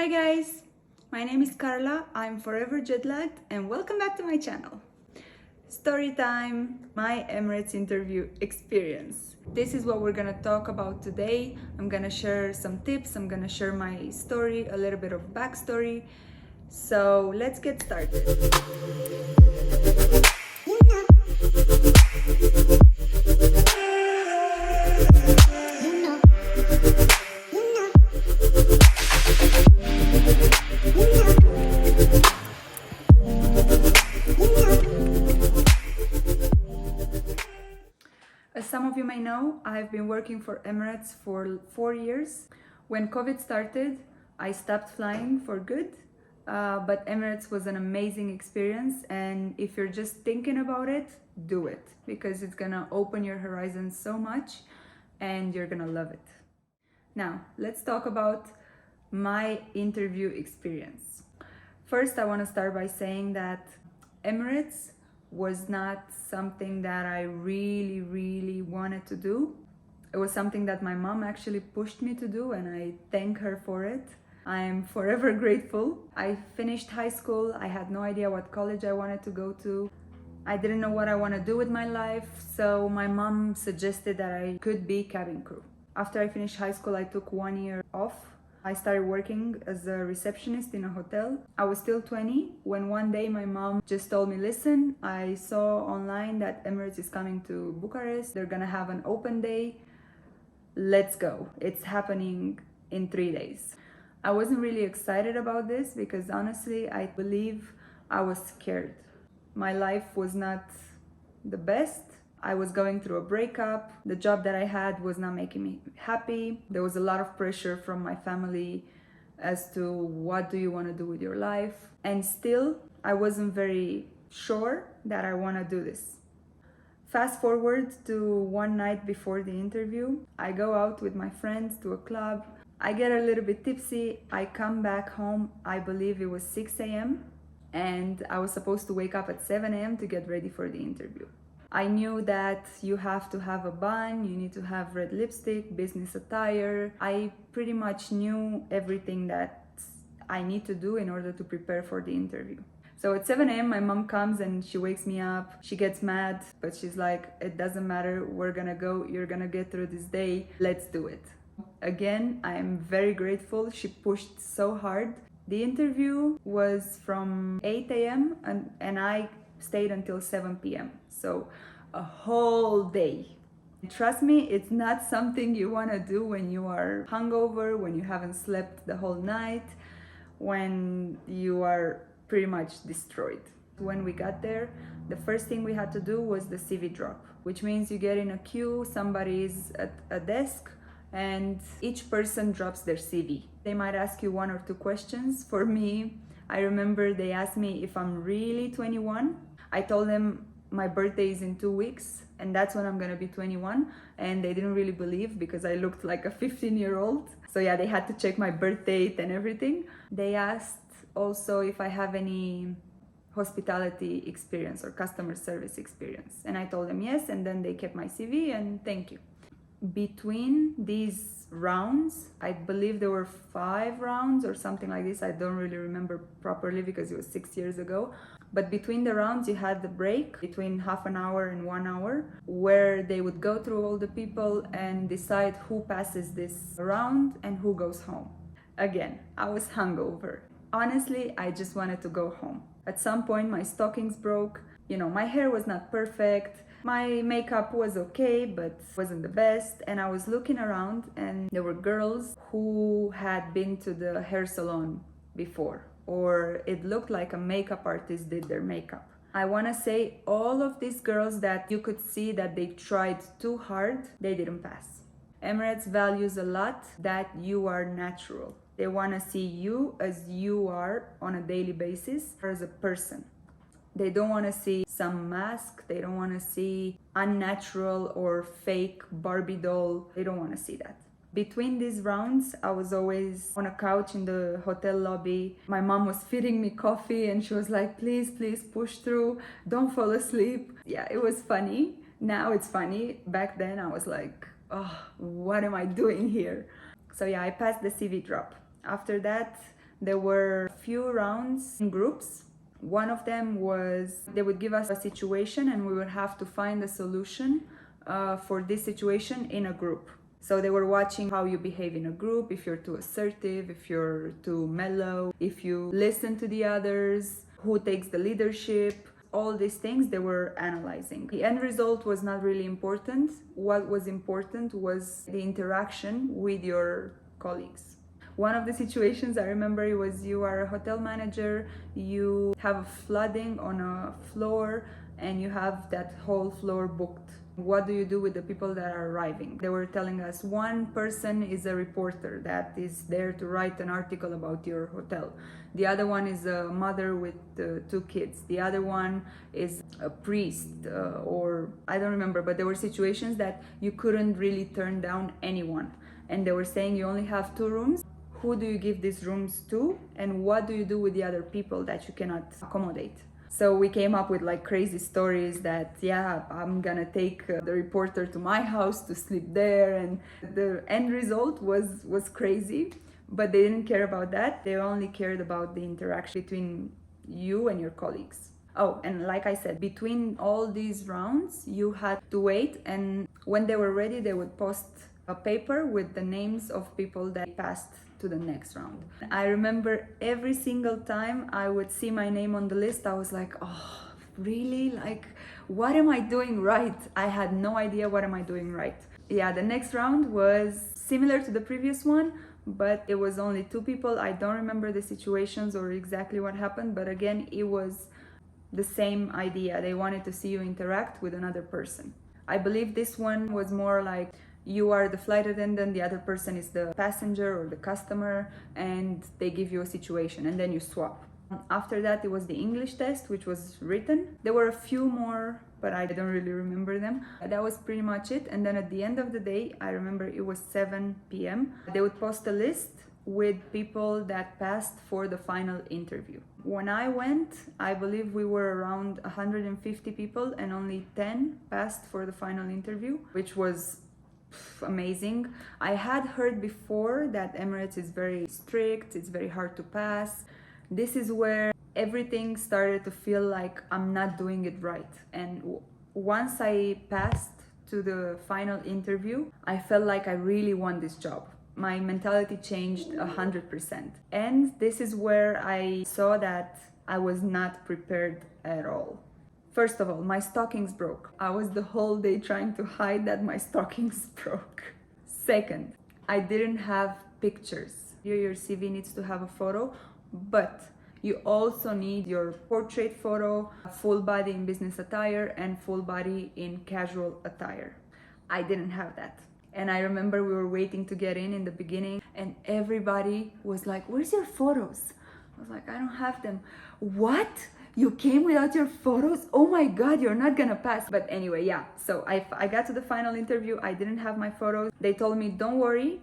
Hi guys, my name is Carla, I'm forever jet lagged and welcome back to my channel. Story time, my Emirates interview experience. This is what we're gonna talk about today. I'm gonna share some tips, I'm gonna share my story, a little bit of backstory. So let's get started. As some of you may know, I've been working for Emirates for 4 years. When COVID started, I stopped flying for good, but Emirates was an amazing experience, and if you're just thinking about it, do it, because it's gonna open your horizons so much and you're gonna love it. Now, let's talk about my interview experience. First, I want to start by saying that Emirates was not something that I really wanted to do. It was something that my mom actually pushed me to do, and I thank her for it. I am forever grateful. I finished high school. I had no idea what college I wanted to go to. I didn't know what I want to do with my life, so my mom suggested that I could be cabin crew. After I finished high school, I took 1 year off. I started working as a receptionist in a hotel. I was still 20 when one day my mom just told me, listen, I saw online that Emirates is coming to Bucharest. They're gonna have an open day. Let's go. It's happening in 3 days. I wasn't really excited about this because honestly, I believe I was scared. My life was not the best. I was going through a breakup. The job that I had was not making me happy. There was a lot of pressure from my family as to what do you want to do with your life. And still, I wasn't very sure that I want to do this. Fast forward to one night before the interview. I go out with my friends to a club. I get a little bit tipsy. I come back home. I believe it was 6 a.m. and I was supposed to wake up at 7 a.m. to get ready for the interview. I knew that you have to have a bun, you need to have red lipstick, business attire. I pretty much knew everything that I need to do in order to prepare for the interview. So at 7 a.m. my mom comes and she wakes me up. She gets mad, but she's like, it doesn't matter, we're gonna go, you're gonna get through this day, let's do it. Again, I am very grateful. She pushed so hard. The interview was from 8 a.m. and I stayed until 7 p.m. So a whole day. Trust me, it's not something you want to do when you are hungover, when you haven't slept the whole night, when you are pretty much destroyed. When we got there, the first thing we had to do was the CV drop, which means you get in a queue, somebody is at a desk, and each person drops their CV. They might ask you 1 or 2 questions. For me, I remember they asked me if I'm really 21. I told them my birthday is in 2 weeks and that's when I'm gonna be 21, and they didn't really believe because I looked like a 15-year-old. So yeah, they had to check my birth date and everything. They asked also if I have any hospitality experience or customer service experience, and I told them yes, and then they kept my CV and thank you. Between these rounds, I believe there were 5 rounds or something like this. I don't really remember properly because it was 6 years ago. But between the rounds, you had the break between half an hour and 1 hour where they would go through all the people and decide who passes this round and who goes home. Again, I was hungover. Honestly, I just wanted to go home. At some point, my stockings broke. You know, my hair was not perfect. My makeup was okay, but wasn't the best. And I was looking around and there were girls who had been to the hair salon before, or it looked like a makeup artist did their makeup. I want to say all of these girls that you could see that they tried too hard, they didn't pass. Emirates values a lot that you are natural. They want to see you as you are on a daily basis or as a person. They don't want to see some mask. They don't want to see unnatural or fake Barbie doll. They don't want to see that. Between these rounds, I was always on a couch in the hotel lobby. My mom was feeding me coffee and she was like, please push through. Don't fall asleep. Yeah, it was funny. Now it's funny. Back then I was like, oh, what am I doing here? So yeah, I passed the CV drop. After that, There were a few rounds in groups. One of them was they would give us a situation and we would have to find a solution for this situation in a group. So they were watching how you behave in a group, if you're too assertive, if you're too mellow, if you listen to the others, who takes the leadership. All these things they were analyzing. The end result was not really important. What was important was the interaction with your colleagues. One of the situations I remember, it was you are a hotel manager, you have a flooding on a floor and you have that whole floor booked. What do you do with the people that are arriving? They were telling us one person is a reporter that is there to write an article about your hotel. The other one is a mother with 2 kids. The other one is a priest or I don't remember, but there were situations that you couldn't really turn down anyone. And they were saying you only have 2 rooms. Who do you give these rooms to? And what do you do with the other people that you cannot accommodate? So we came up with like crazy stories that, yeah, I'm gonna take the reporter to my house to sleep there. And the end result was crazy, but they didn't care about that. They only cared about the interaction between you and your colleagues. Oh, and like I said, between all these rounds, you had to wait. And when they were ready, they would post a paper with the names of people that passed to the next round. I remember every single time I would see my name on the list, I was like, oh, really? Like, what am I doing right? I had no idea what am I doing right. Yeah, the next round was similar to the previous one, but it was only 2 people. I don't remember the situations or exactly what happened, but again, it was the same idea. They wanted to see you interact with another person. I believe this one was more like you are the flight attendant, the other person is the passenger or the customer, and they give you a situation and then you swap. After that, it was the English test, which was written. There were a few more, but I don't really remember them. That was pretty much it. And then at the end of the day, I remember it was 7 p.m. They would post a list with people that passed for the final interview. When I went, I believe we were around 150 people and only 10 passed for the final interview, which was amazing. I had heard before that Emirates is very strict, it's very hard to pass. This is where everything started to feel like I'm not doing it right. And once I passed to the final interview, I felt like I really want this job. My mentality changed 100%. And this is where I saw that I was not prepared at all. First of all, my stockings broke. I was the whole day trying to hide that my stockings broke. Second, I didn't have pictures. Your CV needs to have a photo, but you also need your portrait photo, full body in business attire and full body in casual attire. I didn't have that. And I remember we were waiting to get in the beginning and everybody was like, where's your photos? I was like, I don't have them. What? You came without your photos? Oh my God, you're not gonna pass. But anyway, yeah, so I got to the final interview. I didn't have my photos. They told me, don't worry,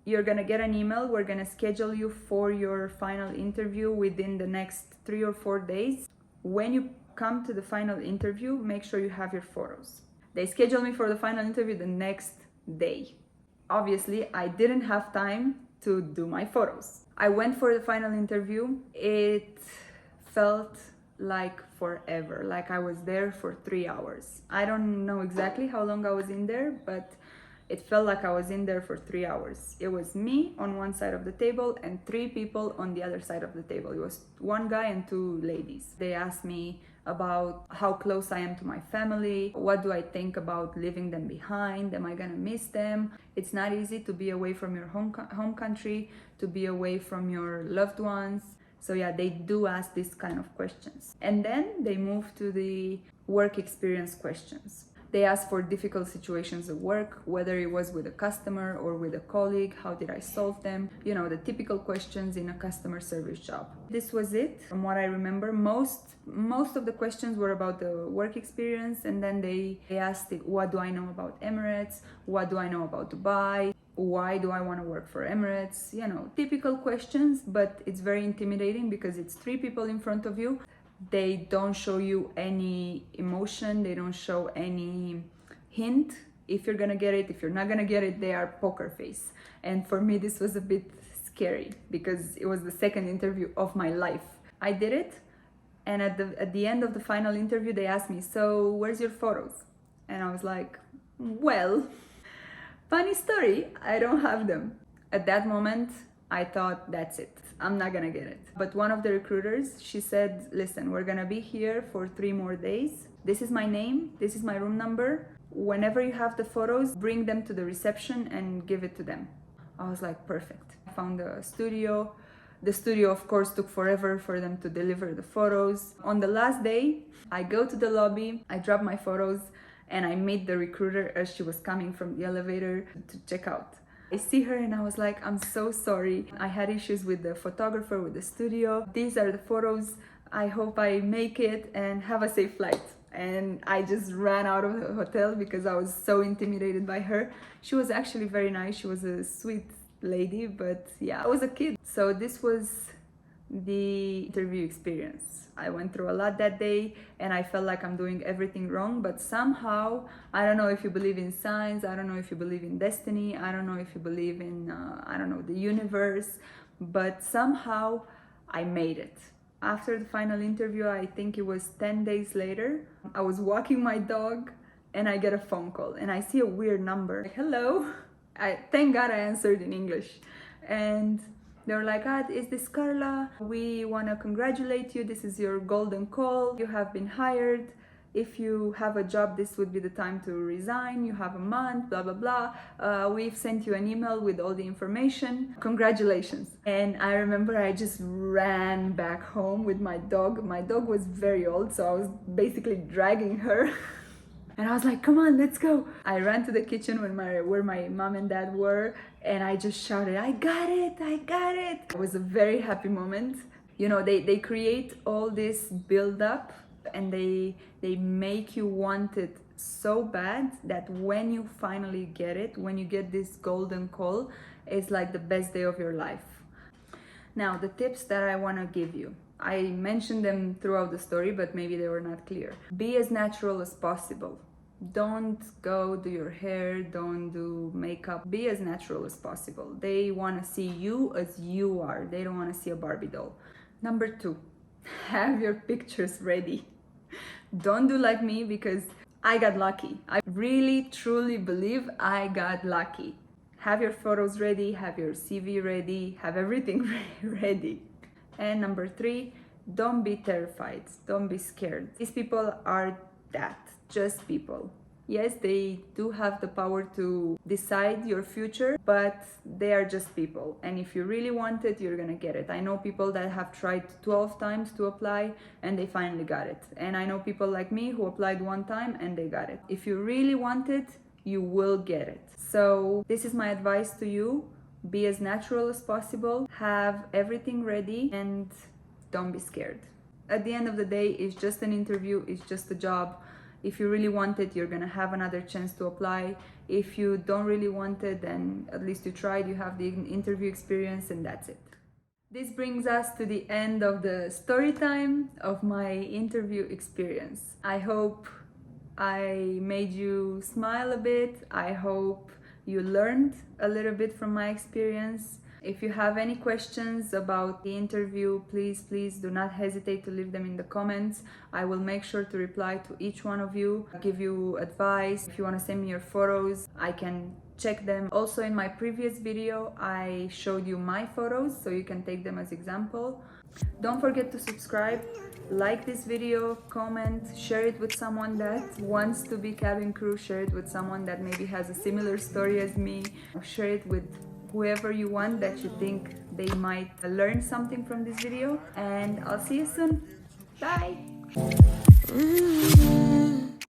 you're gonna get an email. We're gonna schedule you for your final interview within the next 3 or 4 days. When you come to the final interview, make sure you have your photos. They scheduled me for the final interview the next day. Obviously, I didn't have time to do my photos. I went for the final interview. It felt like forever, like I was there for 3 hours. I don't know exactly how long I was in there, but it felt like I was in there for 3 hours. It was me on one side of the table and 3 people on the other side of the table. It was 1 guy and 2 ladies. They asked me about how close I am to my family, what do I think about leaving them behind, am I gonna miss them? It's not easy to be away from your home country, to be away from your loved ones. So yeah, they do ask these kind of questions. And then they move to the work experience questions. They ask for difficult situations at work, whether it was with a customer or with a colleague, how did I solve them? You know, the typical questions in a customer service job. This was it. From what I remember, most of the questions were about the work experience, and then they asked, what do I know about Emirates? What do I know about Dubai? Why do I want to work for Emirates? You know, typical questions, but it's very intimidating because it's 3 people in front of you. They don't show you any emotion, they don't show any hint if you're gonna get it, if you're not gonna get it. They are poker face. And for me, this was a bit scary because it was the second interview of my life. I did it, and at the end of the final interview, they asked me, "So where's your photos?" And I was like, "Well, funny story, I don't have them." At that moment, I thought, that's it, I'm not gonna get it. But one of the recruiters, she said, "Listen, we're gonna be here for 3 more days. This is my name, this is my room number. Whenever you have the photos, bring them to the reception and give it to them." I was like, perfect. I found a studio. The studio, of course, took forever for them to deliver the photos. On the last day, I go to the lobby, I drop my photos, and I meet the recruiter as she was coming from the elevator to check out. I see her and I was like, "I'm so sorry. I had issues with the photographer, with the studio. These are the photos. I hope I make it and have a safe flight." And I just ran out of the hotel because I was so intimidated by her. She was actually very nice. She was a sweet lady, but yeah, I was a kid. So this was the interview experience. I went through a lot that day and I felt like I'm doing everything wrong, but somehow, I don't know if you believe in signs, I don't know if you believe in destiny, I don't know if you believe in, I don't know, the universe, but somehow I made it. After the final interview, I think it was 10 days later, I was walking my dog and I get a phone call and I see a weird number. Like, "Hello." Thank God I answered in English. And they were like, "Is this Carla? We want to congratulate you. This is your golden call. You have been hired. If you have a job, this would be the time to resign. You have a month, blah, blah, blah. We've sent you an email with all the information. Congratulations." And I remember I just ran back home with my dog. My dog was very old, so I was basically dragging her. And I was like, "Come on, let's go." I ran to the kitchen where my mom and dad were, and I just shouted, "I got it, I got it." It was a very happy moment. You know, they create all this build up and they make you want it so bad that when you finally get it, when you get this golden call, it's like the best day of your life. Now, the tips that I want to give you. I mentioned them throughout the story, but maybe they were not clear. Be as natural as possible. Don't go do your hair, don't do makeup. Be as natural as possible. They want to see you as you are. They don't want to see a Barbie doll. Number 2, have your pictures ready. Don't do like me because I got lucky. I really, truly believe I got lucky. Have your photos ready, have your CV ready, have everything ready. And number 3, don't be terrified, don't be scared. These people are just people. Yes, they do have the power to decide your future, but they are just people. And if you really want it, you're gonna get it. I know people that have tried 12 times to apply and they finally got it. And I know people like me who applied 1 time and they got it. If you really want it, you will get it. So this is my advice to you. Be as natural as possible, have everything ready, and don't be scared. At the end of the day, it's just an interview, it's just a job. If you really want it, you're gonna have another chance to apply. If you don't really want it, then at least you tried, you have the interview experience, and that's it. This brings us to the end of the story time of my interview experience. I hope I made you smile a bit. I hope you learned a little bit from my experience. If you have any questions about the interview, please do not hesitate to leave them in the comments. I will make sure to reply to each one of you, give you advice. If you want to send me your photos, I can check them. Also, in my previous video, I showed you my photos, so you can take them as example. Don't forget to subscribe, like this video, comment, share it with someone that wants to be cabin crew, share it with someone that maybe has a similar story as me, or share it with whoever you want that you think they might learn something from this video. And I'll see you soon. Bye!